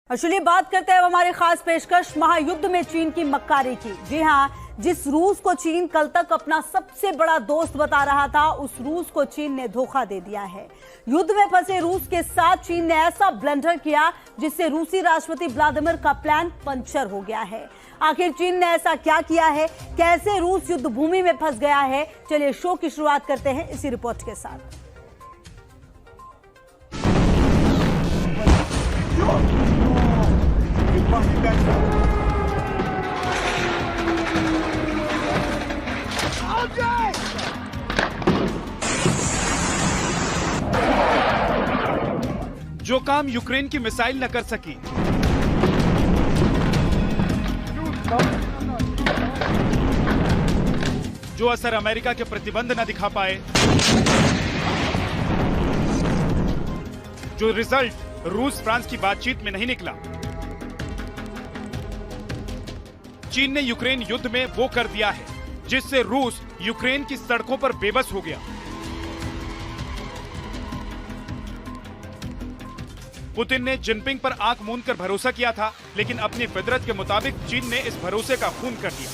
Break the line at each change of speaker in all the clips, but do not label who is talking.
चलिए बात करते हैं हमारे खास पेशकश महायुद्ध में चीन की मक्कारी की। जी हां, जिस रूस को चीन कल तक अपना सबसे बड़ा दोस्त बता रहा था, उस रूस को चीन ने धोखा दे दिया है। युद्ध में फंसे रूस के साथ चीन ने ऐसा ब्लंडर किया जिससे रूसी राष्ट्रपति व्लादिमीर का प्लान पंचर हो गया है। आखिर चीन ने ऐसा क्या किया है, कैसे रूस युद्ध भूमि में फंस गया है, चलिए शो की शुरुआत करते हैं इसी रिपोर्ट के साथ।
जो काम यूक्रेन की मिसाइल न कर सकी, जो असर अमेरिका के प्रतिबंध न दिखा पाए, जो रिजल्ट रूस फ्रांस की बातचीत में नहीं निकला, चीन ने यूक्रेन युद्ध में वो कर दिया है जिससे रूस यूक्रेन की सड़कों पर बेबस हो गया। पुतिन ने जिनपिंग पर आंख मूंद कर भरोसा किया था, लेकिन अपनी फितरत के मुताबिक चीन ने इस भरोसे का खून कर दिया।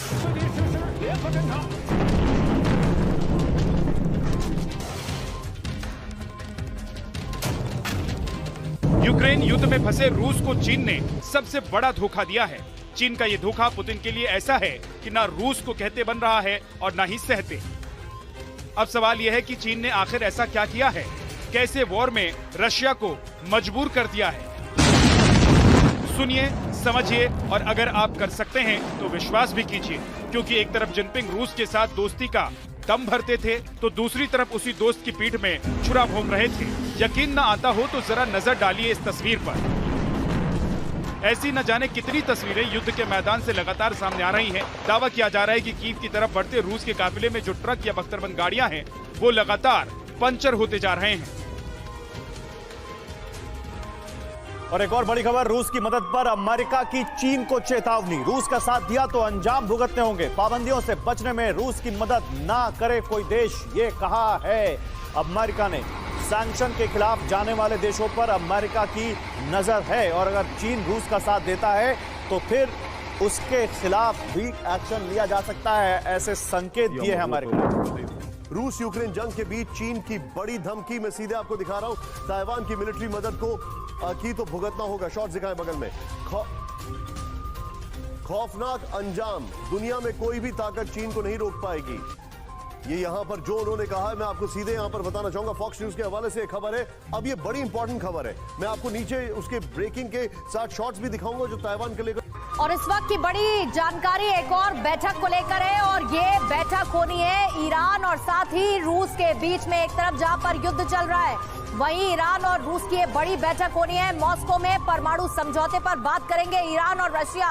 यूक्रेन युद्ध में फंसे रूस को चीन ने सबसे बड़ा धोखा दिया है। चीन का ये धोखा पुतिन के लिए ऐसा है कि ना रूस को कहते बन रहा है और ना ही सहते। अब सवाल यह है कि चीन ने आखिर ऐसा क्या किया है, कैसे वॉर में रशिया को मजबूर कर दिया है। सुनिए, समझिए और अगर आप कर सकते हैं तो विश्वास भी कीजिए, क्योंकि एक तरफ जिनपिंग रूस के साथ दोस्ती का दम भरते थे तो दूसरी तरफ उसी दोस्त की पीठ में छुरा भोंक रहे थे। यकीन न आता हो तो जरा नजर डालिए इस तस्वीर पर। ऐसी न जाने कितनी तस्वीरें युद्ध के मैदान से लगातार सामने आ रही हैं। दावा किया जा रहा है कि कीव की तरफ बढ़ते रूस के काफिले में जो ट्रक या बख्तरबंद गाड़ियां हैं वो लगातार पंचर होते जा रहे हैं।
और एक और बड़ी खबर, रूस की मदद पर अमेरिका की चीन को चेतावनी। रूस का साथ दिया तो अंजाम भुगतने होंगे। पाबंदियों से बचने में रूस की मदद ना करे कोई देश, ये कहा है अमेरिका ने। सैंक्शन के खिलाफ जाने वाले देशों पर अमेरिका की नजर है और अगर चीन रूस का साथ देता है तो फिर उसके खिलाफ भी एक्शन लिया जा सकता है, ऐसे संकेत दिए हैं अमेरिका ने।
रूस यूक्रेन जंग के बीच चीन की बड़ी धमकी, मैं सीधे आपको दिखा रहा हूं। ताइवान की मिलिट्री मदद को की तो भुगतना होगा। शॉट्स दिखाएं बगल में। खौफनाक अंजाम, दुनिया में कोई भी ताकत चीन को नहीं रोक पाएगी। ये यहां पर जो उन्होंने कहा है मैं आपको सीधे यहां पर बताना चाहूंगा। फॉक्स न्यूज के हवाले से एक खबर है, अब ये बड़ी इंपॉर्टेंट खबर है। मैं आपको नीचे उसके ब्रेकिंग के साथ शॉट्स भी दिखाऊंगा जो ताइवान के लेकर।
और इस वक्त की बड़ी जानकारी एक और बैठक को लेकर है और ये बैठक होनी है ईरान और साथ ही रूस के बीच में। एक तरफ जहां पर युद्ध चल रहा है, वहीं ईरान और रूस की बड़ी बैठक होनी है मॉस्को में। परमाणु समझौते पर बात करेंगे ईरान और रशिया।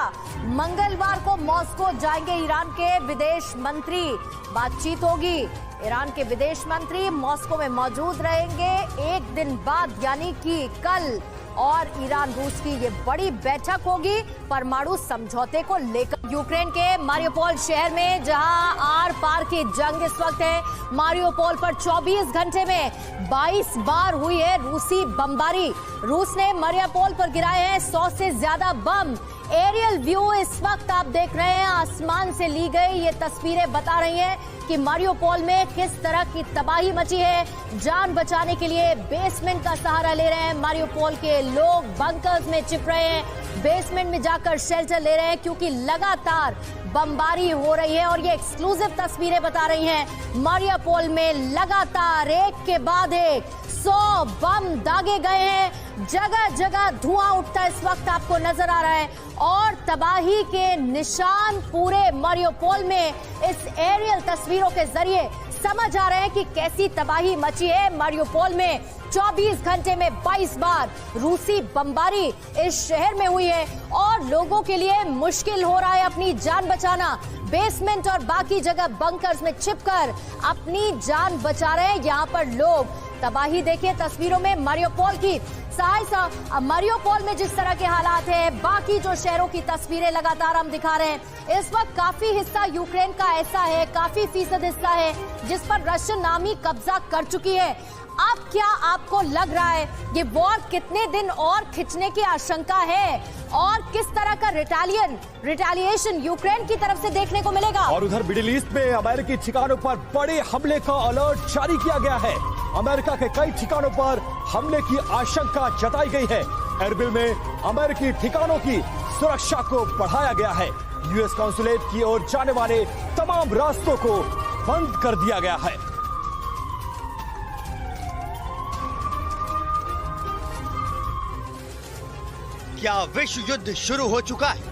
मंगलवार को मॉस्को जाएंगे ईरान के विदेश मंत्री, बातचीत होगी। ईरान के विदेश मंत्री मॉस्को में मौजूद रहेंगे एक दिन बाद, यानी कि कल। और ईरान रूस की ये बड़ी बैठक होगी परमाणु समझौते को लेकर। यूक्रेन के मारियोपोल शहर में जहां आर पार की जंग इस वक्त है, मारियोपोल पर 24 घंटे में 22 बार हुई है रूसी बमबारी। रूस ने मारियोपोल पर गिराए हैं 100 से ज्यादा बम। एरियल व्यू इस वक्त आप देख रहे हैं, आसमान से ली गई ये तस्वीरें बता रही हैं कि मारियोपोल में किस तरह की तबाही मची है। जान बचाने के लिए बेसमेंट का सहारा ले रहे हैं मारियोपोल के लोग, बंकर्स में छिप रहे हैं, बेसमेंट में जाकर शेल्टर ले रहे हैं क्योंकि लगातार बमबारी हो रही है। और ये एक्सक्लूसिव तस्वीरें बता रही हैं, मारियोपोल में लगातार एक के बाद एक 100 बम दागे गए हैं। जगह जगह धुआं उठता इस वक्त आपको नजर आ रहा है और तबाही के निशान पूरे मारियोपोल में इस एरियल तस्वीरों के जरिए समझ आ रहे हैं कि कैसी तबाही मची है मारियोपोल में। 24 घंटे में 22 बार रूसी बमबारी इस शहर में हुई है और लोगों के लिए मुश्किल हो रहा है अपनी जान बचाना। बेसमेंट और बाकी जगह बंकर्स में छिपकर अपनी जान बचा रहे हैं यहाँ पर लोग। तबाही देखिए तस्वीरों में मारियोपोल की। मारियोपोल में जिस तरह के हालात हैं, बाकी जो शहरों की तस्वीरें लगातार हम दिखा रहे हैं। इस वक्त काफी हिस्सा यूक्रेन का ऐसा है, काफी फीसद हिस्सा है जिस पर रशियन आर्मी कब्जा कर चुकी है। अब क्या आपको लग रहा है ये वॉर कितने दिन और खिंचने की आशंका है और किस तरह का रिटेलिएशन यूक्रेन की तरफ से देखने को मिलेगा?
और उधर मिडिल ईस्ट में अमेरिकी ठिकानों पर बड़े हमले का अलर्ट जारी किया गया है। अमेरिका के कई ठिकानों पर हमले की आशंका जताई गई है। एरबिल में अमेरिकी ठिकानों की सुरक्षा को बढ़ाया गया है। यूएस कॉन्सुलेट की ओर जाने वाले तमाम रास्तों को बंद कर दिया गया है।
क्या विश्व युद्ध शुरू हो चुका है?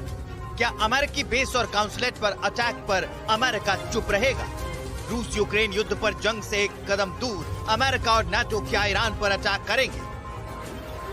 क्या अमेरिकी बेस और काउंसलेट पर अटैक पर अमेरिका चुप रहेगा? रूस यूक्रेन युद्ध पर जंग से एक कदम दूर अमेरिका और नाटो क्या ईरान पर अटैक करेंगे?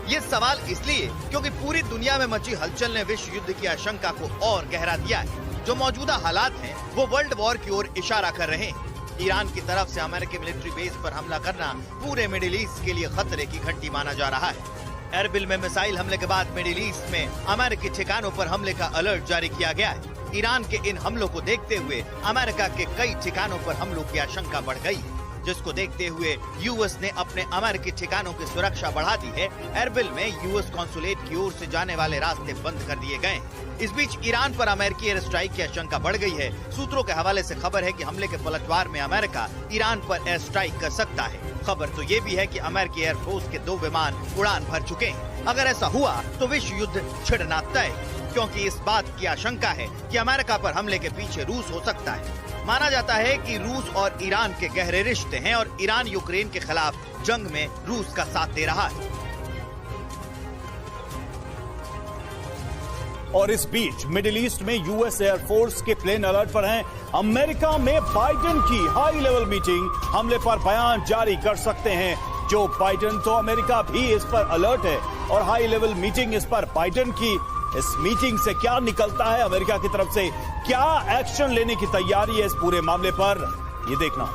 ये सवाल इसलिए क्योंकि पूरी दुनिया में मची हलचल ने विश्व युद्ध की आशंका को और गहरा दिया है। जो मौजूदा हालात हैं वो वर्ल्ड वॉर की ओर इशारा कर रहे हैं। ईरान की तरफ से अमेरिकी मिलिट्री बेस पर हमला करना पूरे मिडिल ईस्ट के लिए खतरे की घंटी माना जा रहा है। एरबिल में मिसाइल हमले के बाद मिडिल ईस्ट में अमेरिकी ठिकानों पर हमले का अलर्ट जारी किया गया है। ईरान के इन हमलों को देखते हुए अमेरिका के कई ठिकानों पर हमलों की आशंका बढ़ गई है, जिसको देखते हुए यूएस ने अपने अमेरिकी ठिकानों की सुरक्षा बढ़ा दी है। एरबिल में यूएस कॉन्सुलेट की ओर से जाने वाले रास्ते बंद कर दिए गए। इस बीच ईरान पर अमेरिकी एयर स्ट्राइक की आशंका बढ़ गई है। सूत्रों के हवाले से खबर है कि हमले के पलटवार में अमेरिका ईरान पर एयर स्ट्राइक कर सकता है। खबर तो ये भी है कि अमेरिकी एयरफोर्स के 2 विमान उड़ान भर चुके हैं। अगर ऐसा हुआ तो विश्व युद्ध छिड़ना तय, क्योंकि इस बात की आशंका है कि अमेरिका पर हमले के पीछे रूस हो सकता है। माना जाता है कि रूस और ईरान के गहरे रिश्ते हैं और ईरान यूक्रेन के खिलाफ जंग में रूस का साथ दे रहा है।
और इस बीच मिडिल ईस्ट में यूएस एयरफोर्स के प्लेन अलर्ट पर हैं। अमेरिका में बाइडेन की हाई लेवल मीटिंग हमले पर बयान जारी कर सकते हैं जो बाइडेन, तो अमेरिका भी इस पर अलर्ट है और हाई लेवल मीटिंग इस पर बाइडेन की। इस मीटिंग से क्या निकलता है, अमेरिका की तरफ से क्या एक्शन लेने की तैयारी है इस पूरे मामले पर, ये देखना।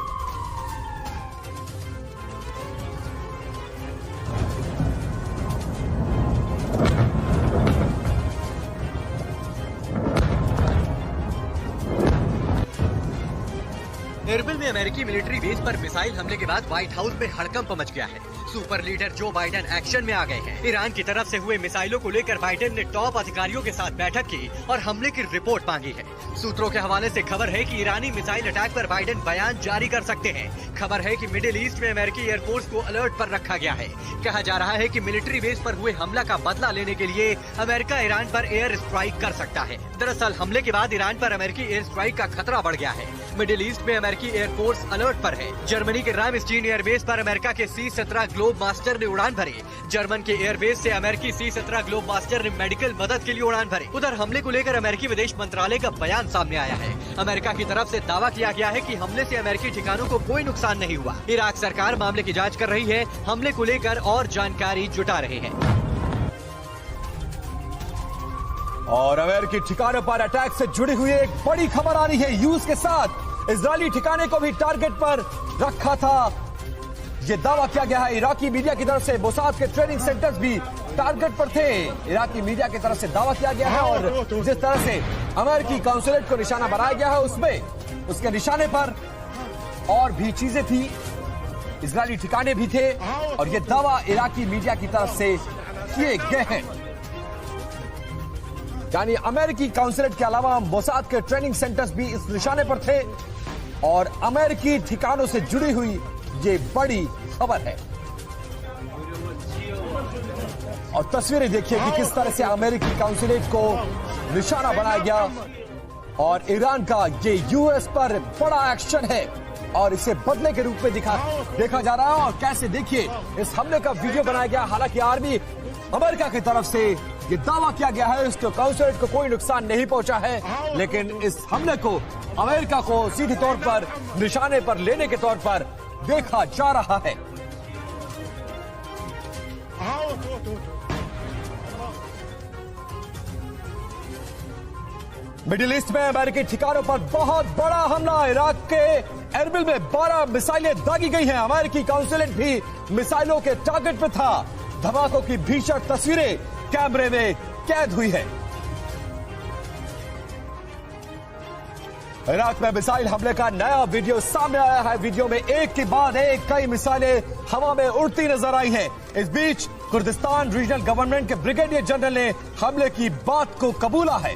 एरबिल में अमेरिकी मिलिट्री बेस पर मिसाइल हमले के बाद व्हाइट हाउस में हड़कंप मच गया है। Super leader Joe Biden action में आ गए हैं। ईरान की तरफ से हुए मिसाइलों को लेकर बाइडेन ने टॉप अधिकारियों के साथ बैठक की और हमले की रिपोर्ट मांगी है। सूत्रों के हवाले से खबर है कि ईरानी मिसाइल अटैक पर बाइडेन बयान जारी कर सकते हैं। खबर है कि मिडिल ईस्ट में अमेरिकी एयरफोर्स को अलर्ट पर रखा गया है। कहा जा रहा है कि मिलिट्री बेस पर हुए हमला का बदला लेने के लिए अमेरिका ईरान पर एयर स्ट्राइक कर सकता है। दरअसल हमले के बाद ईरान पर अमेरिकी एयर स्ट्राइक का खतरा बढ़ गया है। मिडिल ईस्ट में अमेरिकी एयरफोर्स अलर्ट पर है। जर्मनी के रामस्टीन एयरबेस पर अमेरिका के C-17 ग्लोब मास्टर ने उड़ान भरी। जर्मन के एयरबेस से अमेरिकी C-17 ग्लोब मास्टर ने मेडिकल मदद के लिए उड़ान भरी। उधर हमले को लेकर अमेरिकी विदेश मंत्रालय का बयान सामने आया है। अमेरिका की तरफ से दावा किया गया है कि हमले से अमेरिकी ठिकानों को कोई नुकसान नहीं हुआ। इराक सरकार मामले की जाँच कर रही है। हमले को लेकर और जानकारी जुटा रहे हैं।
और अमेरिकी ठिकानों पर अटैक से जुड़ी हुई एक बड़ी खबर आ रही है। यूएस के साथ इजरायली ठिकाने को भी टारगेट पर रखा था, ये दावा किया गया है। इराकी मीडिया की तरफ से मोसाद के ट्रेनिंग सेंटर्स भी टारगेट पर थे। इराकी मीडिया की तरफ से दावा किया गया है और जिस तरह से अमेरिकी काउंसुलेट को निशाना बनाया गया है उसमें उसके निशाने पर और भी चीजें थी, इजरायली ठिकाने भी थे और ये दावा इराकी मीडिया की तरफ से किए गए हैं। यानी अमेरिकी काउंसुलेट के अलावा मोसाद के ट्रेनिंग सेंटर्स भी इस निशाने पर थे और अमेरिकी ठिकानों से जुड़ी हुई ये बड़ी खबर है। और तस्वीरें देखिए कि किस तरह से अमेरिकी काउंसुलेट को निशाना बनाया गया और ईरान का ये यूएस पर बड़ा एक्शन है और इसे बदले के रूप में देखा जा रहा है। और कैसे देखिए इस हमले का वीडियो बनाया गया। हालांकि आर्मी अमेरिका की तरफ से ये दावा किया गया है इसको काउंसुलेट को कोई नुकसान नहीं पहुंचा है, लेकिन इस हमले को अमेरिका को सीधे तौर पर निशाने पर लेने के तौर पर देखा जा रहा है। मिडिल ईस्ट में अमेरिकी ठिकानों पर बहुत बड़ा हमला। इराक के एरबिल में 12 मिसाइलें दागी गई हैं। अमेरिकी काउंसुलेट भी मिसाइलों के टारगेट पे था। धमाकों की भीषण तस्वीरें कैमरे में कैद हुई है।
इराक में मिसाइल हमले का नया वीडियो सामने आया है। वीडियो में एक के बाद एक कई मिसाइलें हवा में उड़ती नजर आई हैं। इस बीच कुर्दिस्तान रीजनल गवर्नमेंट के ब्रिगेडियर जनरल ने हमले की बात को कबूला है।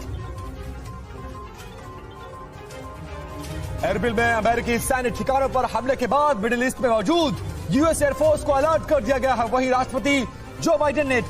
एरबिल में अमेरिकी सैन्य ठिकानों पर हमले के बाद मिडिल ईस्ट में मौजूद यूएस एयरफोर्स को अलर्ट कर दिया गया है। वहीं राष्ट्रपति जो बाइडेन ने